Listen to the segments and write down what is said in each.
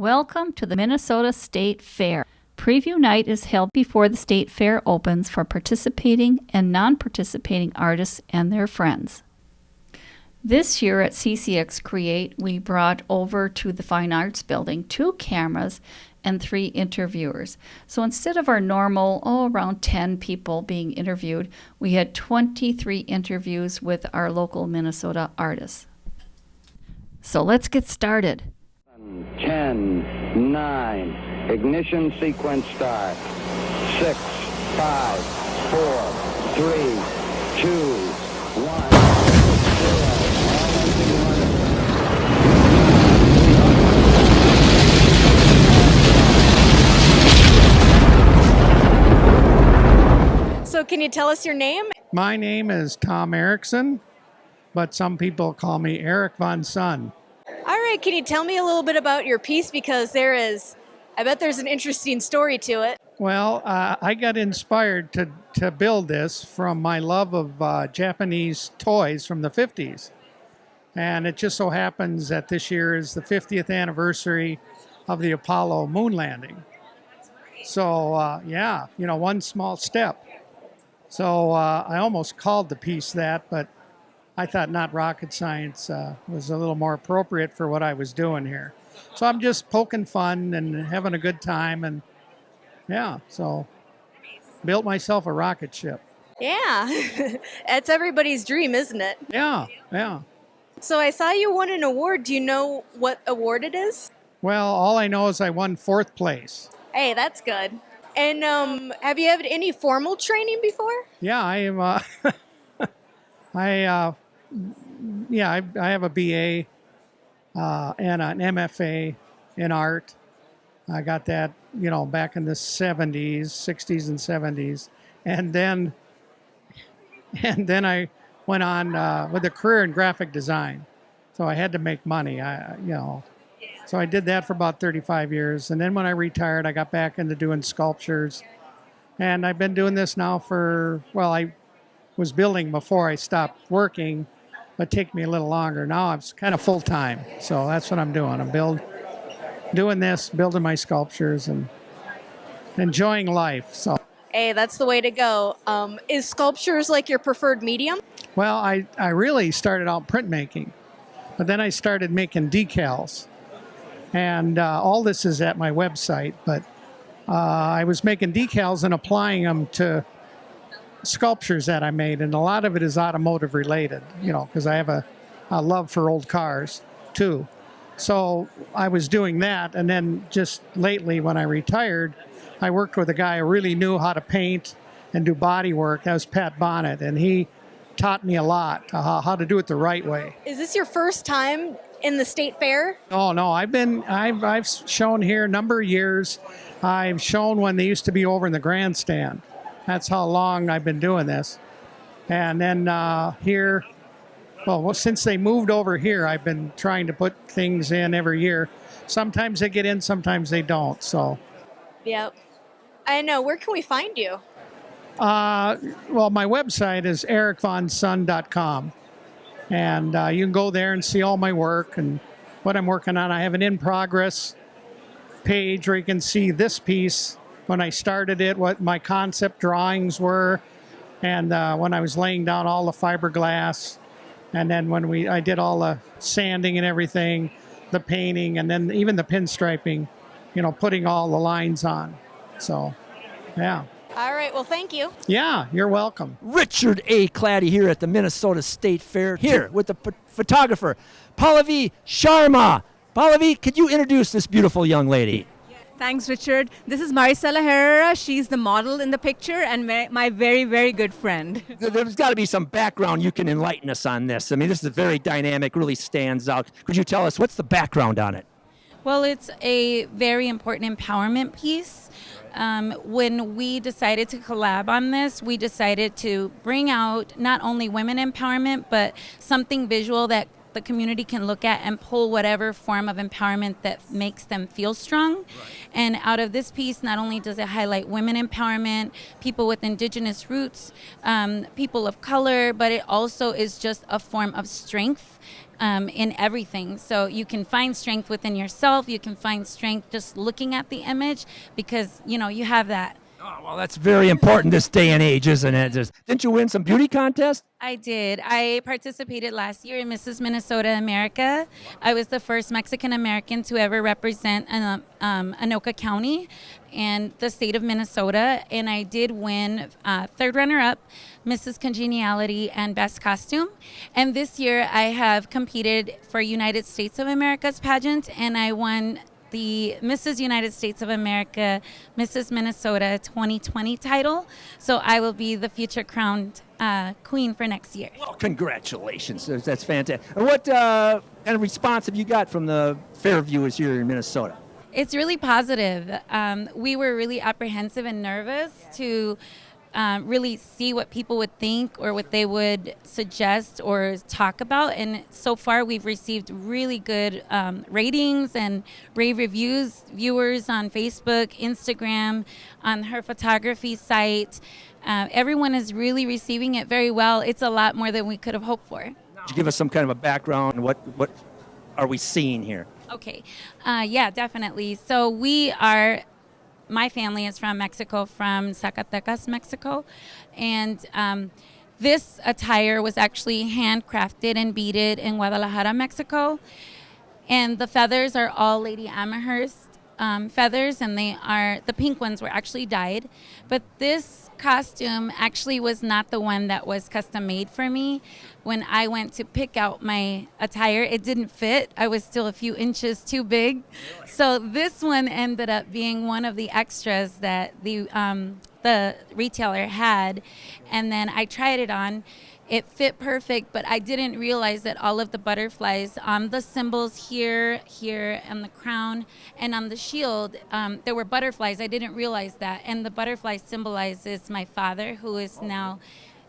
Welcome to the Minnesota State Fair. Preview night is held before the State Fair opens for participating and non-participating artists and their friends. This year at CCX Create, we brought over to the Fine Arts Building 2 cameras and 3 interviewers. So instead of our normal, around 10 people being interviewed, we had 23 interviews with our local Minnesota artists. So let's get started. 10, 9, ignition sequence start. 6, 5, 4, 3, 2, 1, 0. All engine running. So can you tell us your name? My name is Tom Erickson, but some people call me Eric Von Sun. All right, can you tell me a little bit about your piece? Because I bet there's an interesting story to it. Well, I got inspired to build this from my love of Japanese toys from the 50s. And it just so happens that this year is the 50th anniversary of the Apollo moon landing. So, one small step. So I almost called the piece that, but I thought not rocket science was a little more appropriate for what I was doing here. So I'm just poking fun and having a good time, and so built myself a rocket ship. Yeah, that's everybody's dream, isn't it? Yeah. So I saw you won an award. Do you know what award it is? Well, all I know is I won 4th place. Hey, that's good. And have you had any formal training before? Yeah, I am. I have a BA and an MFA in art. I got that, back in the 60s and 70s. And then I went on with a career in graphic design. So I had to make money, So I did that for about 35 years. And then when I retired, I got back into doing sculptures. And I've been doing this now I was building before I stopped working, but take me a little longer. Now I'm kind of full-time, so that's what I'm doing. I'm doing this, building my sculptures, and enjoying life. So, Hey, that's the way to go. Is sculptures like your preferred medium? well, I really started out printmaking, but then I started making decals. And all this is at my website, but I was making decals and applying them to sculptures that I made, and a lot of it is automotive related, because I have a love for old cars too. So I was doing that, and then just lately when I retired, I worked with a guy who really knew how to paint and do body work. That was Pat Bonnet, and he taught me a lot how to do it the right way. Is this your first time in the state fair? Oh no, I've shown here a number of years. I've shown when they used to be over in the grandstand. That's how long I've been doing this. And then here, since they moved over here, I've been trying to put things in every year. Sometimes they get in, sometimes they don't. So, Yep. I know. Where can we find you? my website is ericvonsun.com. And you can go there and see all my work and what I'm working on. I have an in-progress page where you can see this piece, when I started it, what my concept drawings were, and when I was laying down all the fiberglass, and then when I did all the sanding and everything, the painting, and then even the pinstriping, putting all the lines on. So, yeah. All right. Well, thank you. Yeah, you're welcome. Richard A. Claddy here at the Minnesota State Fair, here with the photographer, Pallavi Sharma. Pallavi, could you introduce this beautiful young lady? Thanks, Richard. This is Maricela Herrera. She's the model in the picture and my very, very good friend. There's got to be some background you can enlighten us on this. I mean, this is very dynamic, really stands out. Could you tell us what's the background on it? Well, it's a very important empowerment piece. When we decided to collab on this, we decided to bring out not only women empowerment, but something visual that the community can look at and pull whatever form of empowerment that makes them feel strong. Right. And out of this piece, not only does it highlight women empowerment, people with indigenous roots, people of color, but it also is just a form of strength in everything. So you can find strength within yourself. You can find strength just looking at the image because, you know, you have that. Oh, well, that's very important this day and age, isn't it? Didn't you win some beauty contest? I did. I participated last year in Mrs. Minnesota America. I was the first Mexican American to ever represent Anoka County and the state of Minnesota, and I did win third runner-up, Mrs. Congeniality, and Best Costume. And this year I have competed for United States of America's pageant, and I won the Mrs. United States of America, Mrs. Minnesota 2020 title. So I will be the future crowned queen for next year. Well, congratulations. That's fantastic. And what kind of response have you got from the fair viewers here in Minnesota? It's really positive. We were really apprehensive and nervous to really see what people would think or what they would suggest or talk about. And so far, we've received really good ratings and rave reviews, viewers on Facebook, Instagram, on her photography site. Everyone is really receiving it very well. It's a lot more than we could have hoped for. Could you give us some kind of a background? What are we seeing here? Okay. Yeah, definitely. So my family is from Mexico, from Zacatecas, Mexico. And this attire was actually handcrafted and beaded in Guadalajara, Mexico. And the feathers are all Lady Amherst feathers, and the pink ones were actually dyed. But this costume actually was not the one that was custom made for me. When I went to pick out my attire, it didn't fit. I was still a few inches too big. So this one ended up being one of the extras that the retailer had. And then I tried it on. It fit perfect, but I didn't realize that all of the butterflies on the symbols here, and the crown, and on the shield, there were butterflies. I didn't realize that. And the butterfly symbolizes my father, who is now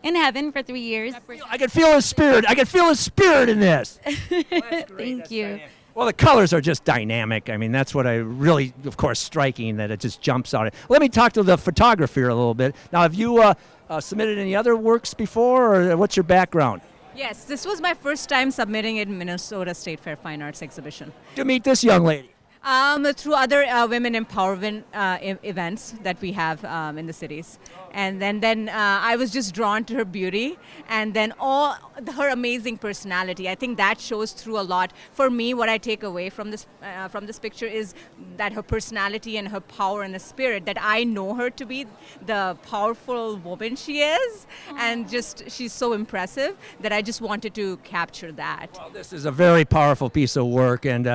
in heaven for 3 years. I can feel his spirit. I can feel his spirit in this. Thank you. Dynamic. Well, the colors are just dynamic. I mean, that's what I really, of course, striking, that it just jumps out. Let me talk to the photographer a little bit. Now, have you submitted any other works before, or what's your background? Yes, this was my first time submitting in Minnesota State Fair Fine Arts Exhibition. To meet this young lady. Through other women empowerment events that we have in the cities. And then I was just drawn to her beauty and then her amazing personality. I think that shows through a lot. For me, what I take away from this picture is that her personality and her power and the spirit, that I know her to be the powerful woman she is. Aww. And just she's so impressive that I just wanted to capture that. Well, this is a very powerful piece of work, and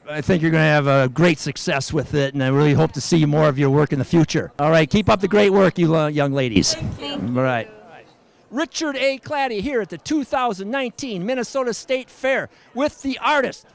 I think you're going to have a great success with it, and I really hope to see more of your work in the future. All right, keep up the great work, you young ladies. Thank you. All right. Richard A. Claddy here at the 2019 Minnesota State Fair with the artist,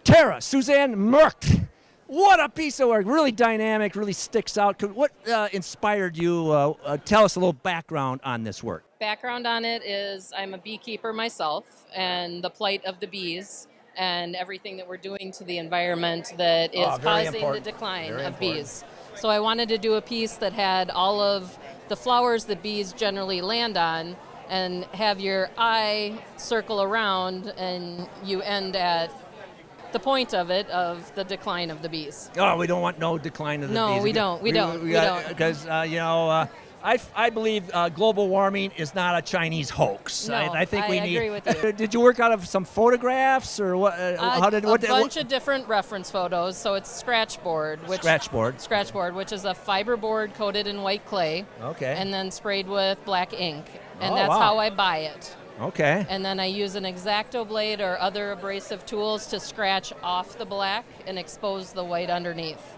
Tara Suzanne Merck. What a piece of work. Really dynamic, really sticks out. What inspired you? Tell us a little background on this work. Background on it is I'm a beekeeper myself, and the plight of the bees and everything that we're doing to the environment that is causing the decline of bees. So I wanted to do a piece that had all of the flowers that bees generally land on and have your eye circle around and you end at the point of it, of the decline of the bees. Oh, we don't want no decline of the bees. No, we don't. We don't. Because, I believe global warming is not a Chinese hoax. No, I think we need. agree with you. Did you work out of some photographs, or what? A bunch of different reference photos. So it's scratchboard, which is a fiberboard coated in white clay. Okay. And then sprayed with black ink, and that's how I buy it. Okay. And then I use an X-Acto blade or other abrasive tools to scratch off the black and expose the white underneath.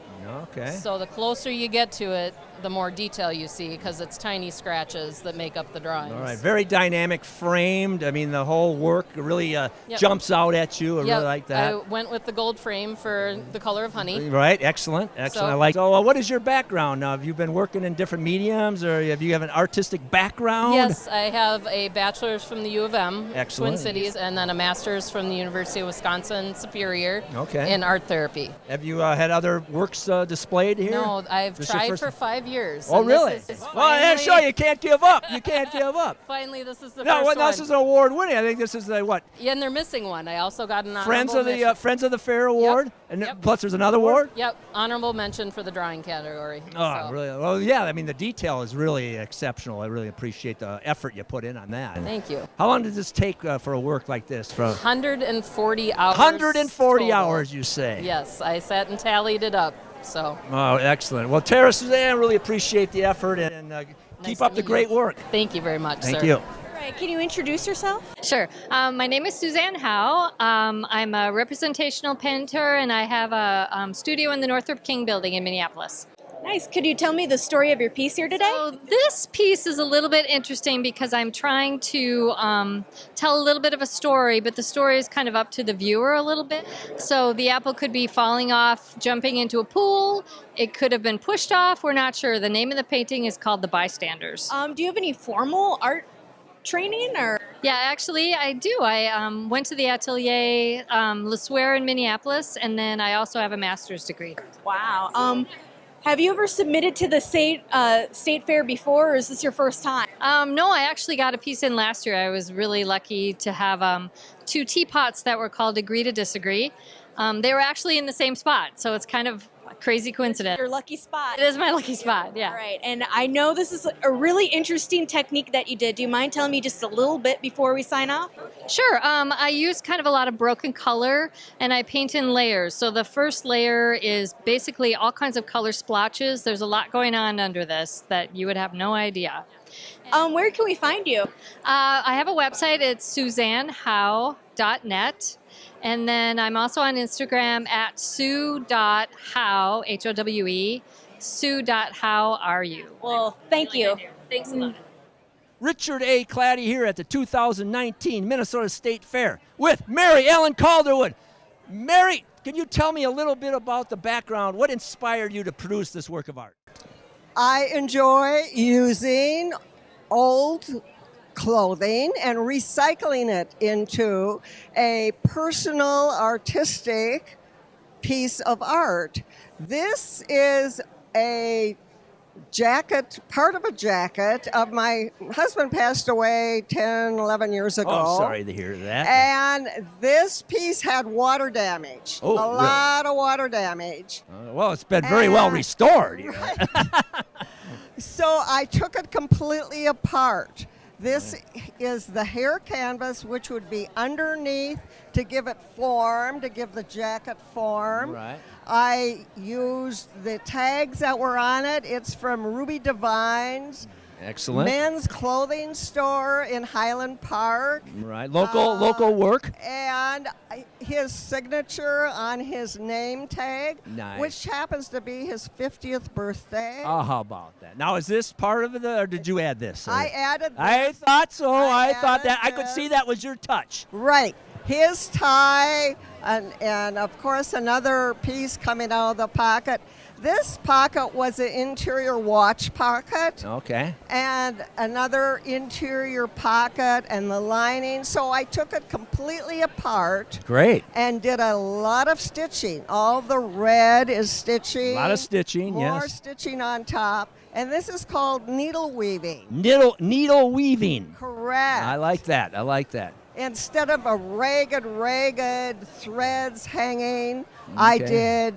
Okay. So the closer you get to it, the more detail you see because it's tiny scratches that make up the drawings. All right, very dynamic, framed. I mean, the whole work really jumps out at you. I really like that. I went with the gold frame for the color of honey. Right, excellent. I like. So, what is your background now? Have you been working in different mediums, or have you have an artistic background? Yes, I have a bachelor's from the U of M, Excellent. Twin Cities, and then a master's from the University of Wisconsin Superior Okay. in art therapy. Have you had other works displayed here? No, I've This your tried first- for 5 years. Oh, and really? This is Well, finally, yeah, sure. You can't give up. You can't give up. finally, this is the No, first one. this is award winning. I think this is the what? Yeah, and they're missing one. I also got an Friends honorable of the mention. Friends of the Fair award, and Yep. plus there's another award. Yep, honorable mention for the drawing category. Oh, So, really? Well, yeah. I mean, the detail is really exceptional. I really appreciate the effort you put in on that. Thank you. How long does this take for a work like this? From 140 hours. 140 total. hours, you say? Yes, I sat and tallied it up. So Oh, excellent. Well, Tara, Suzanne, really appreciate the effort and keep to up the meet great you. work. Thank you very much, Thank sir. you. All right, can you introduce yourself? Sure. My name is Suzanne Howe. I'm a representational painter, and I have a studio in the Northrop King building in Minneapolis. Nice. Could you tell me the story of your piece here today? So this piece is a little bit interesting because I'm trying to tell a little bit of a story, but the story is kind of up to the viewer a little bit. So the apple could be falling off, jumping into a pool. It could have been pushed off. We're not sure. The name of the painting is called The Bystanders. Do you have any formal art training or? Yeah, actually, I do. I went to the Atelier Le Sueur in Minneapolis, and then I also have a master's degree. Wow. Have you ever submitted to the state fair before, or is this your first time? No, I actually got a piece in last year. I was really lucky to have 2 teapots that were called Agree to Disagree. They were actually in the same spot, so it's kind of a crazy coincidence. Your lucky spot. It is my lucky spot, yeah. All right, and I know this is a really interesting technique that you did. Do you mind telling me just a little bit before we sign off? Sure. I use kind of a lot of broken color, and I paint in layers. So the first layer is basically all kinds of color splotches. There's a lot going on under this that you would have no idea. Where can we find you? I have a website. It's suzannehowe.net. And then I'm also on Instagram at sue.how, Howe, sue.how.ru. Well, thank you. Thanks a lot. Richard A. Clady here at the 2019 Minnesota State Fair with Mary Ellen Calderwood. Mary, can you tell me a little bit about the background? What inspired you to produce this work of art? I enjoy using old clothing and recycling it into a personal artistic piece of art. This is a jacket, part of a jacket of my husband passed away 10, 11 years ago. Oh, sorry to hear that. And this piece had water damage. Oh, a really? lot of water damage. Well, it's been very well restored. You know. Right. So I took it completely apart. This is the hair canvas, which would be underneath to give it form, to give the jacket form. Right. I used the tags that were on it. It's from Ruby Devine's Excellent. men's clothing store in Highland Park. Right. Local work. And his signature on his name tag, Nice. which happens to be his 50th birthday. Oh, how about that? Now, is this part of it, or did you add this? I added this. I thought so. I thought added that. I could this. see that was your touch. Right. His tie, and of course another piece coming out of the pocket. This pocket was an interior watch pocket, Okay. and another interior pocket, and the lining. So I took it completely apart Great. and did a lot of stitching. All the red is stitching. A lot of stitching, More yes. stitching on top. And this is called needle weaving. Needle weaving. Correct. I like that. I like that. Instead of a ragged threads hanging, I Okay. did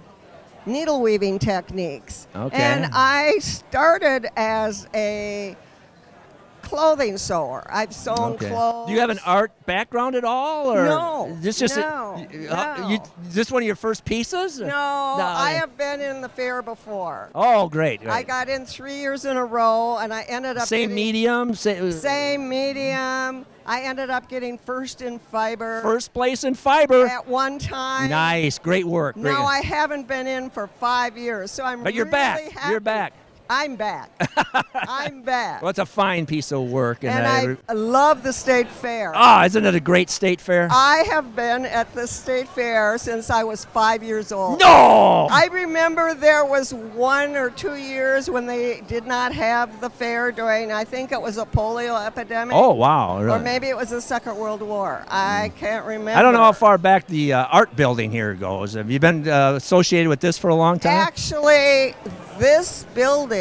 needle weaving techniques. Okay. And I started as a clothing sewer. I've sewn clothes. Do you have an art background at all, or No, this just no. is this one of your first pieces? No, I have been in the fair before. Oh, great! I got in 3 years in a row, and I ended up same medium. Same medium. I ended up getting first in fiber. First place in fiber at one time. Nice, great work. No, I haven't been in for 5 years, so I'm. But you're really back. Happy. You're back. I'm back. I'm back. Well, it's a fine piece of work. And I love the state fair. Ah, isn't it a great state fair? I have been at the state fair since I was 5 years old. No! I remember there was 1 or 2 years when they did not have the fair during, I think it was a polio epidemic. Oh, wow. Really? Or maybe it was the Second World War. I can't remember. I don't know how far back the art building here goes. Have you been associated with this for a long time? Actually, this building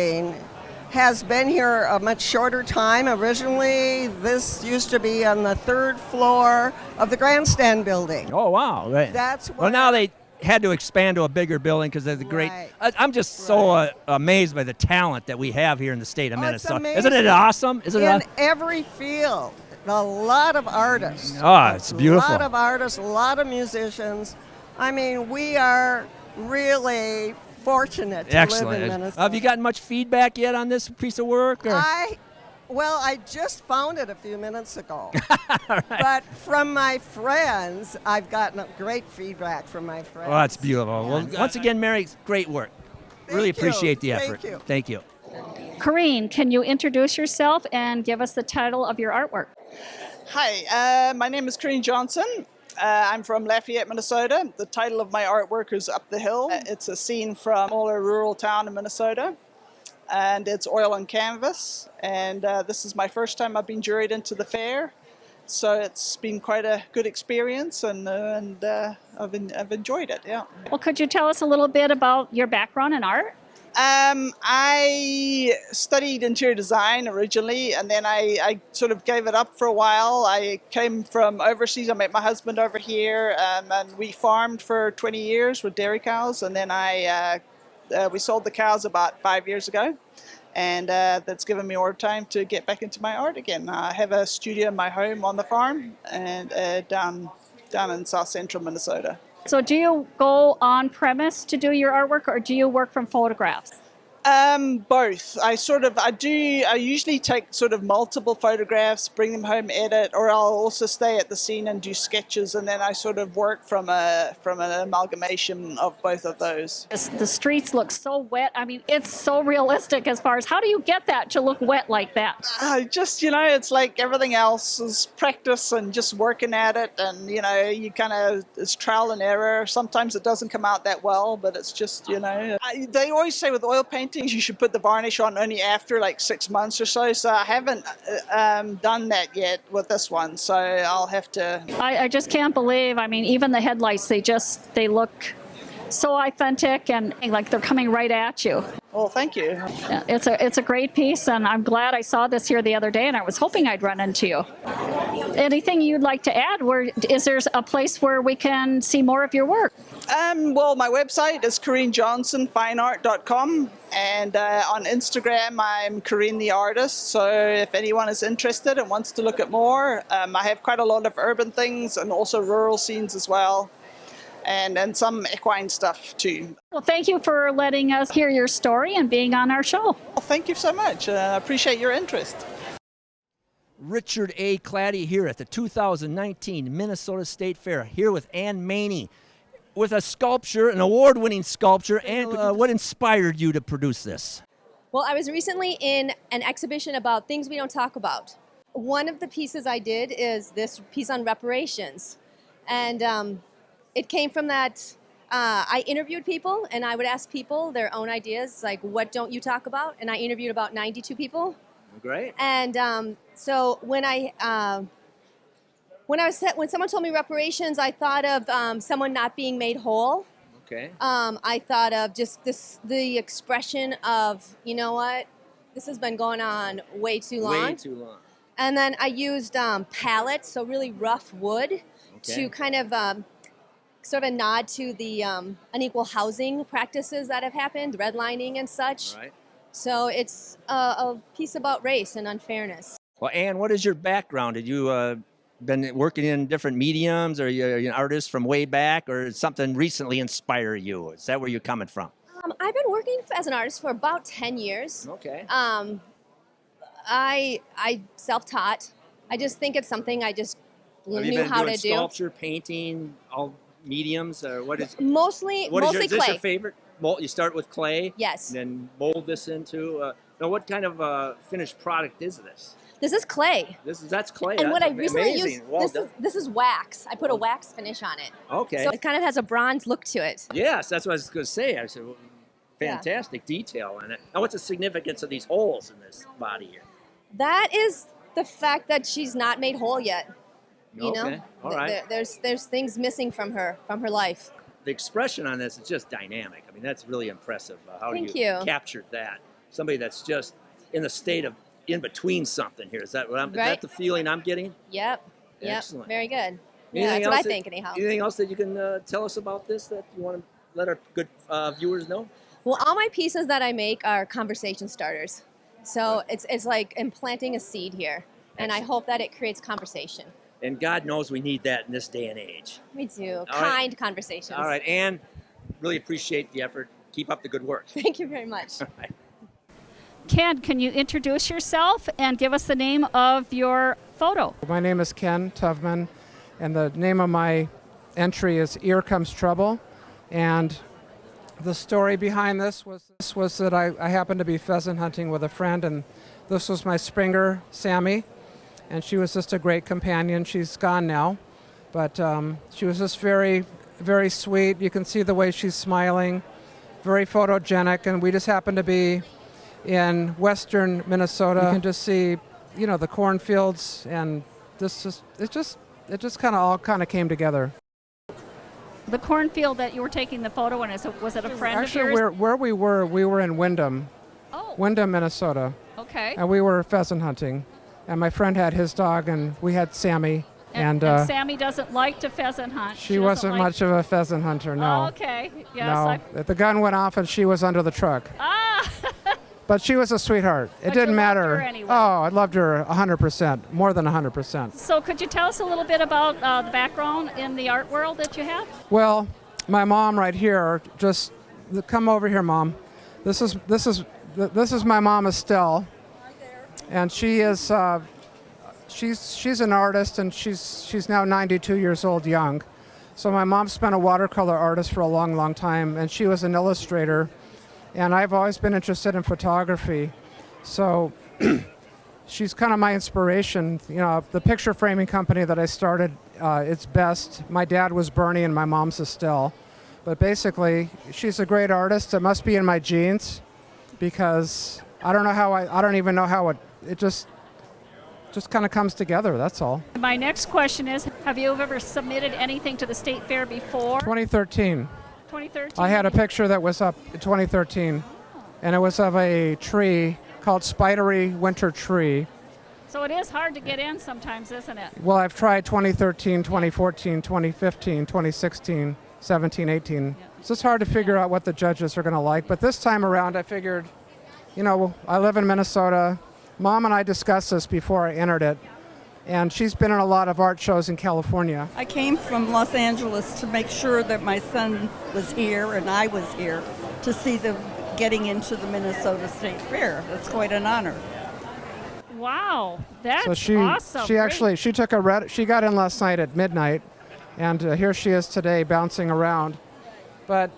has been here a much shorter time. Originally, this used to be on the 3rd floor of the grandstand building. Oh, wow. Right. That's well, now they had to expand to a bigger building because of the great. Right. I'm just so amazed by the talent that we have here in the state of Minnesota. It's Isn't it awesome? Isn't in it? Every field, a lot of artists. Oh, it's beautiful. A lot of artists, a lot of musicians. I mean, we are really fortunate to live in Minnesota. Have you gotten much feedback yet on this piece of work? Or? Well, I just found it a few minutes ago. Right. But from my friends, I've gotten great feedback from my friends. Oh, that's beautiful. Yeah. Well, once again, Mary, great work. Really appreciate the effort. Thank you. Corrine, can you introduce yourself and give us the title of your artwork? Hi, my name is Corine Johnson. I'm from Lafayette, Minnesota. The title of my artwork is Up the Hill. It's a scene from a smaller rural town in Minnesota, and it's oil on canvas. And this is my first time I've been juried into the fair, so it's been quite a good experience, and I've enjoyed it. Yeah. Well, could you tell us a little bit about your background in art? I studied interior design originally, and then I sort of gave it up for a while. I came from overseas. I met my husband over here, and we farmed for 20 years with dairy cows, and then we sold the cows about 5 years ago, and that's given me more time to get back into my art again. I have a studio in my home on the farm, and down in South Central Minnesota. So do you go on premise to do your artwork, or do you work from photographs? Both. I usually take sort of multiple photographs, bring them home, edit, or I'll also stay at the scene and do sketches, and then I sort of work from an amalgamation of both of those. The streets look so wet. I mean, it's so realistic as far as how do you get that to look wet like that? Just, it's like everything else is practice and just working at it, and, you kind of, it's trial and error. Sometimes it doesn't come out that well, but it's just, they always say with oil painting, you should put the varnish on only after like 6 months or so. So I haven't done that yet with this one. So I'll have to. I just can't believe. I mean, even the headlights, they look so authentic and like they're coming right at you. Well, thank you. Yeah, it's a great piece, and I'm glad I saw this here the other day, and I was hoping I'd run into you. Anything you'd like to add? Is there a place where we can see more of your work? Well, my website is CorineJohnsonFineArt.com, and on Instagram, I'm Corine the Artist. So if anyone is interested and wants to look at more, I have quite a lot of urban things and also rural scenes as well. And some equine stuff too. Well, thank you for letting us hear your story and being on our show. Well, thank you so much. I appreciate your interest. Richard A. Claddy here at the 2019 Minnesota State Fair, here with Ann Maney, with a sculpture, an award-winning sculpture. And what inspired you to produce this? Well, I was recently in an exhibition about things we don't talk about. One of the pieces I did is this piece on reparations. And it came from that I interviewed people, and I would ask people their own ideas, like, what don't you talk about? And I interviewed about 92 people. Great. And so when someone told me reparations, I thought of someone not being made whole. Okay. I thought of just the expression of, you know what, this has been going on way too long. Way too long. And then I used pallets, so really rough wood, to kind of sort of a nod to the unequal housing practices that have happened, redlining and such. Right. So it's a piece about race and unfairness. Well, Ann, what is your background? Did you been working in different mediums, or are you an artist from way back, or did something recently inspire you? Is that where you're coming from? I've been working as an artist for about 10 years. Okay. I self-taught. I just think it's something I just Have you knew been how doing to do. sculpture, painting, all mediums, or what is? Mostly What is clay. is this your favorite? Mold, you start with clay. Yes. And then mold this into. Now, what kind of finished product is this? This is clay. That's clay. And That's what I recently amazing. used, Well done. this is wax. I put a wax finish on it. Okay. So it kind of has a bronze look to it. Yes, that's what I was going to say. I said, well, fantastic detail in it. Now, what's the significance of these holes in this body here? That is the fact that she's not made whole yet. You know, Okay. All right. there's things missing from her life. The expression on this is just dynamic. I mean, that's really impressive. How Thank do you you. capture that? Somebody that's just in the state of in between something here. Is that what is Right. that the feeling I'm getting? Yep. Excellent. Very good. Yeah, Anything that's what I else that- think anyhow. Anything else that you can tell us about this that you want to let our good viewers know? Well, all my pieces that I make are conversation starters. So it's like implanting a seed here. And I hope that it creates conversation. And God knows we need that in this day and age. Me too. All Kind right. conversations. All right, Ann, really appreciate the effort. Keep up the good work. Thank you very much. All right. Ken, can you introduce yourself and give us the name of your photo? My name is Ken Tuvman, and the name of my entry is Here Comes Trouble. And the story behind this was that I happened to be pheasant hunting with a friend, and this was my Springer, Sammy, and she was just a great companion. She's gone now, but she was just very, very sweet. You can see the way she's smiling, very photogenic, and we just happened to be in western Minnesota. You can just see, the cornfields, and it just kind of all came together. The cornfield that you were taking the photo in, was it a friend of yours? Actually, where we were in Windham, Minnesota, Okay. and we were pheasant hunting, and my friend had his dog, and we had Sammy, And Sammy doesn't like to pheasant hunt. she wasn't much of a pheasant hunter, no. Oh, okay. Yes. No, the gun went off, and she was under the truck. But she was a sweetheart. It But didn't you loved matter. her anyway. Oh, I loved her 100%, more than 100%. So could you tell us a little bit about the background in the art world that you have? Well, my mom right here, just come over here, Mom. This is my mom, Estelle, and she is she's an artist, and she's now 92 years old, young. So my mom's been a watercolor artist for a long, long time, and she was an illustrator. And I've always been interested in photography, so she's kind of my inspiration. The picture framing company that I started, it's Best. My dad was Bernie and my mom's Estelle. But basically, she's a great artist. It must be in my genes, because I don't even know how it just kind of comes together, that's all. My next question is, have you ever submitted anything to the state fair before? 2013. 2013? I had a picture that was up in 2013, and it was of a tree called Spidery Winter Tree. So it is hard to get in sometimes, isn't it? Well, I've tried 2013, 2014, 2015, 2016, 17, 18. It's just hard to figure out what the judges are going to like. But this time around, I figured, I live in Minnesota. Mom and I discussed this before I entered it. And she's been in a lot of art shows in California. I came from Los Angeles to make sure that my son was here and I was here to see them getting into the Minnesota State Fair. That's quite an honor. Wow, that's So awesome. she got in last night at midnight, and here she is today bouncing around. But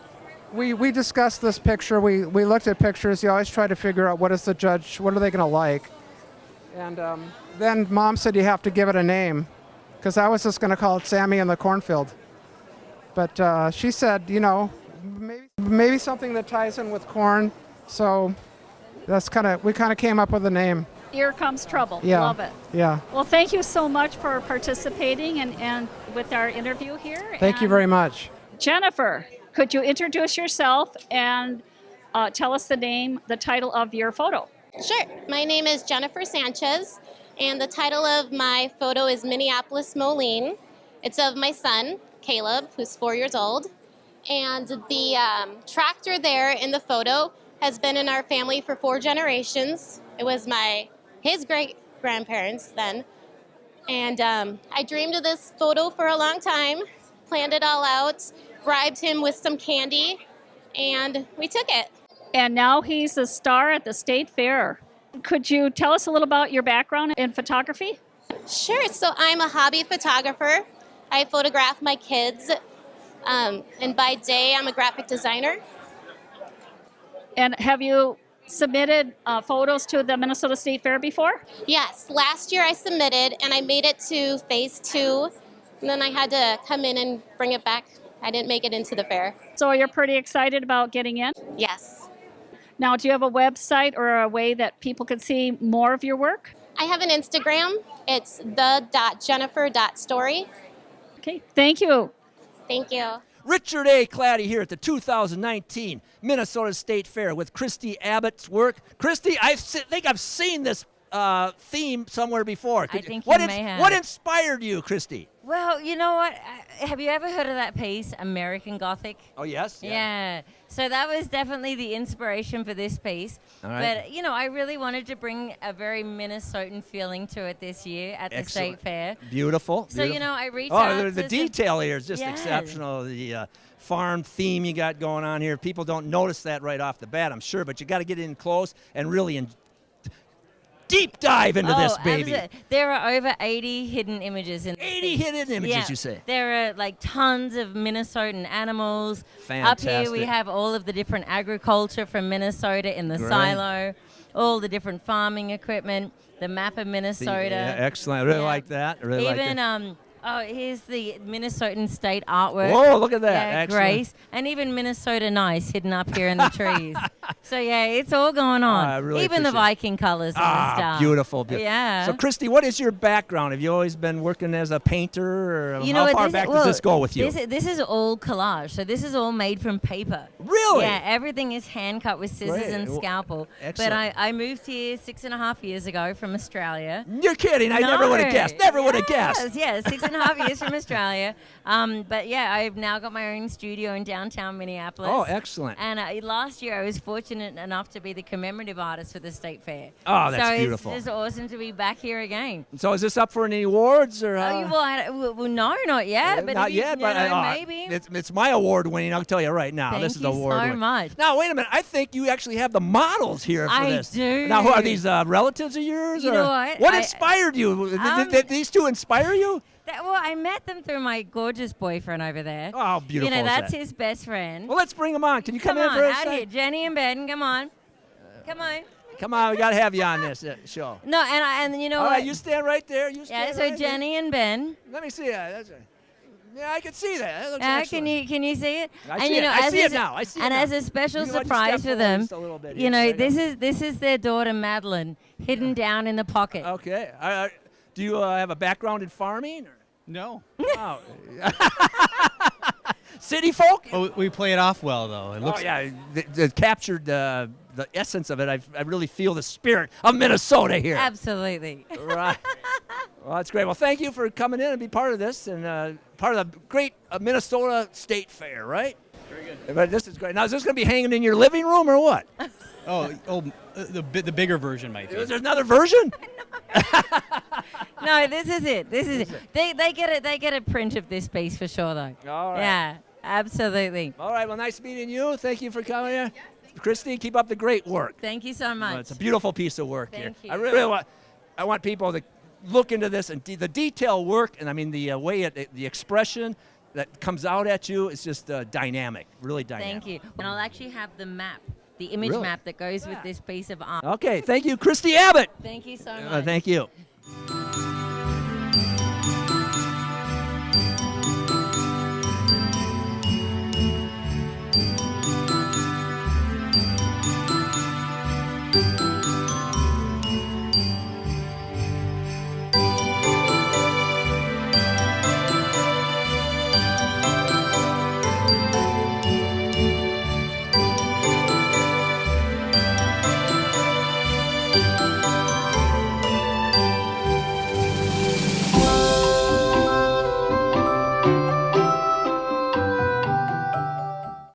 we discussed this picture. We looked at pictures. You always try to figure out what are they going to like. And then Mom said you have to give it a name, because I was just going to call it Sammy in the Cornfield. But she said, maybe something that ties in with corn. So we kind of came up with a name. Here Comes Trouble. Yeah. Love it. Yeah. Well, thank you so much for participating and with our interview here. Thank you very much. Jennifer, could you introduce yourself and tell us the title of your photo? Sure. My name is Jennifer Sanchez, and the title of my photo is Minneapolis Moline. It's of my son, Caleb, who's 4 years old. And the tractor there in the photo has been in our family for 4 generations. It was his grandparents then. And I dreamed of this photo for a long time, planned it all out, bribed him with some candy, and we took it. And now he's a star at the state fair. Could you tell us a little about your background in photography? Sure. So I'm a hobby photographer. I photograph my kids, and by day I'm a graphic designer. And have you submitted photos to the Minnesota State Fair before? Yes, last year I submitted and I made it to phase 2, and then I had to come in and bring it back. I didn't make it into the fair. So you're pretty excited about getting in? Yes. Now, do you have a website or a way that people can see more of your work? I have an Instagram. It's the.jennifer.story. Okay, thank you. Thank you. Richard A. Claddy here at the 2019 Minnesota State Fair with Christy Abbott's work. Christy, I think I've seen this theme somewhere before. I think you may have. What inspired you, Christy? Well, you know what? Have you ever heard of that piece, American Gothic? Oh, yes? Yeah. So that was definitely the inspiration for this piece. All right. But, I really wanted to bring a very Minnesotan feeling to it this year at the State Fair. Beautiful. So, I reached out. Oh, the detail here is just exceptional. The farm theme you got going on here. People don't notice that right off the bat, I'm sure, but you got to get in close and really deep dive into this, baby. Absolutely. There are over 80 hidden images. 80 hidden images, you say? There are tons of Minnesotan animals. Fantastic. Up here we have all of the different agriculture from Minnesota in the Great. silo, all the different farming equipment, the map of Minnesota. Yeah, excellent. I really like that. I really like that. Here's the Minnesotan state artwork. Whoa, look at that. Yeah, Excellent. Grace. And even Minnesota Nice hidden up here in the trees. So, it's all going on. I really even the appreciate it. Viking colors on the stuff. Beautiful. Yeah. So, Christy, what is your background? Have you always been working as a painter? Or how far back does this go with you? This is all collage. So this is all made from paper. Really? Yeah, everything is hand cut with scissors Great. and scalpel. Excellent. But I moved here 6.5 years ago from Australia. You're kidding. I never would have guessed. Never would have guessed. Yes, 6.5 years from Australia. But I've now got my own studio in downtown Minneapolis. Oh, excellent. And last year I was fortunate enough to be the commemorative artist for the State Fair. Oh, that's beautiful. So it's just awesome to be back here again. So is this up for any awards? Or, well, no, not yet. But not yet, but maybe. It's my award winning. I'll tell you right now. Thank this is you award winning. so much. Now, wait a minute. I think you actually have the models here for I this. do. Now, who are these relatives of yours? You know what? What inspired you? Did these two inspire you? I met them through my gorgeous boyfriend over there. Oh, beautiful. That's his best friend. Well, let's bring them on. Can you come in on, for a out second? here. Jenny and Ben, come on. Come on. Come on, we got to have you on this show. No, and you know All what? right, you stand right there. You stand so right Jenny and Ben. Let me see that. Yeah, I can see that. That looks Can you see it? I see it. I see it now. I see it and now. as a special You want to surprise step for them, forward just a little bit here, this is their daughter Madeline, hidden down in the pocket. Okay. Do you have a background in farming? Or? No. Oh. City folk? Oh, we play it off well, though. It looks. Oh, yeah. It captured the essence of it. I really feel the spirit of Minnesota here. Absolutely. Right. Well, that's great. Well, thank you for coming in and be part of this and part of the great Minnesota State Fair, right? Very good. But this is great. Now, is this going to be hanging in your living room or what? The bigger version might be. Is there another version? No, this is it. This is it. They get a print of this piece for sure, though. All right. Yeah, absolutely. All right. Well, nice meeting you. Thank you for coming here. Christy, keep up the great work. Thank you so much. It's a beautiful piece of work here. Thank you. I really want people to look into this and the detail work, and I mean the way the expression that comes out at you is just dynamic, really dynamic. Thank you. And I'll actually have the map, the image Really? map that goes with this piece of art. Okay, thank you, Christy Abbott. Thank you so much. Thank you.